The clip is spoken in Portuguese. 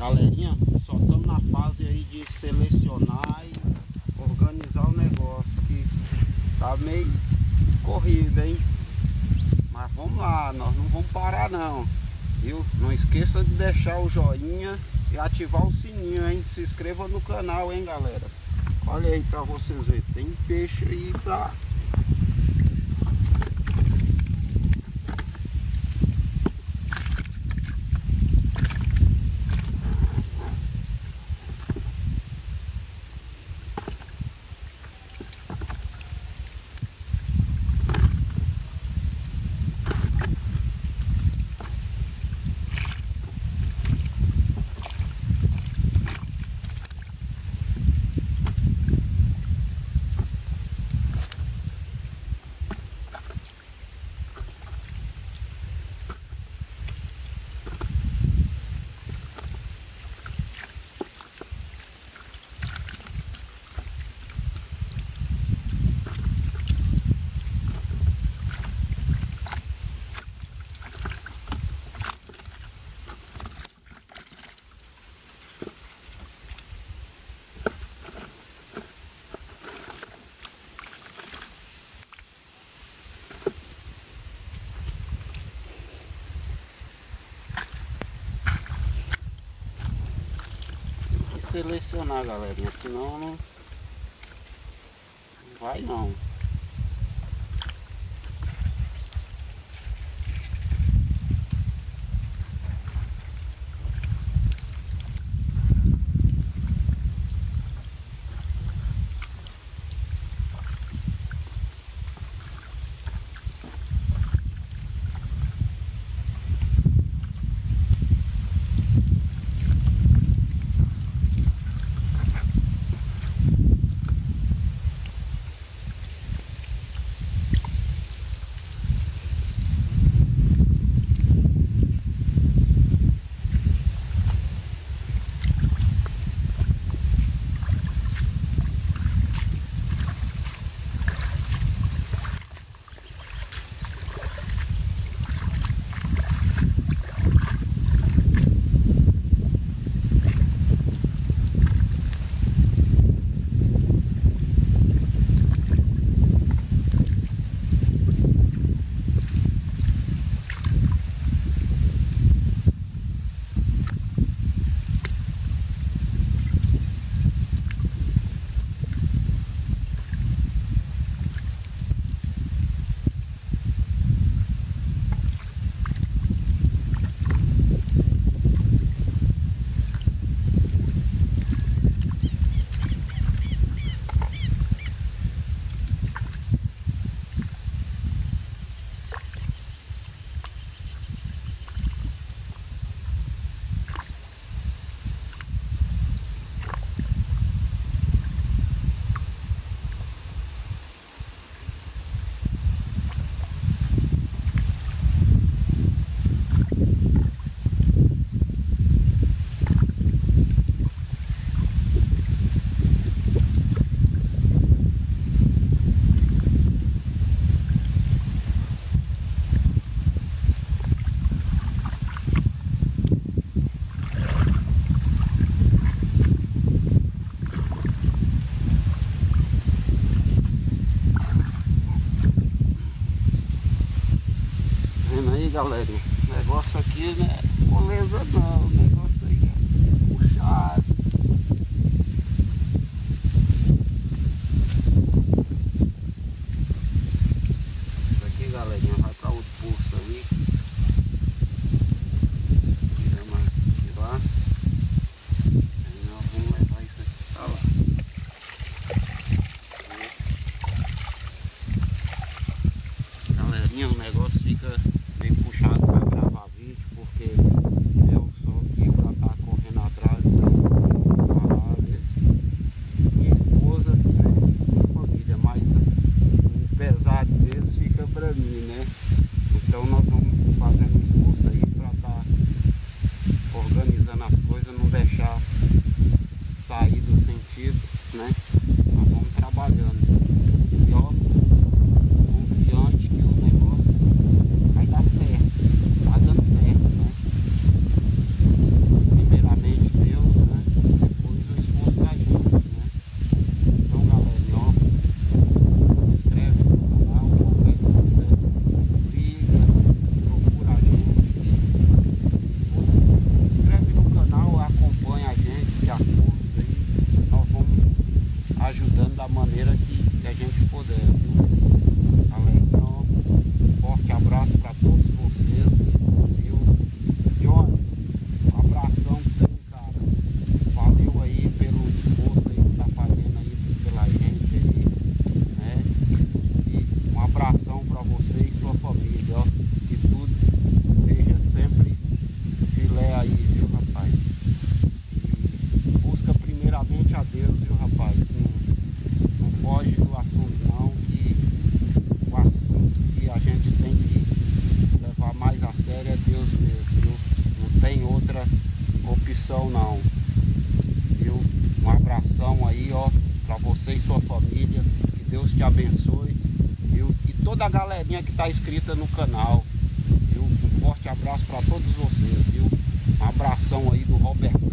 Galerinha, só estamos na fase aí de selecionar e organizar o negócio, que tá meio corrido, hein? Mas vamos lá, nós não vamos parar não, viu? Não esqueça de deixar o joinha e ativar o sininho, hein? Se inscreva no canal, hein, galera? Olha aí pra vocês verem, tem peixe aí pra... selecionar, galerinha, senão não vai não. Galerinha, o negócio aqui não é moleza não, o negócio aí é puxado. Isso aqui, galerinha, vai para outro poço ali. Tira mais de lá. Aí nós vamos levar isso aqui pra lá. Galerinha, o negócio fica bem puxado para gravar vídeo, porque eu só aqui para estar correndo atrás. condição não, viu? Um abração aí, ó, pra você e sua família, que Deus te abençoe, viu? E toda a galerinha que tá inscrita no canal, viu? Um forte abraço pra todos vocês, viu? Um abração aí do Roberto.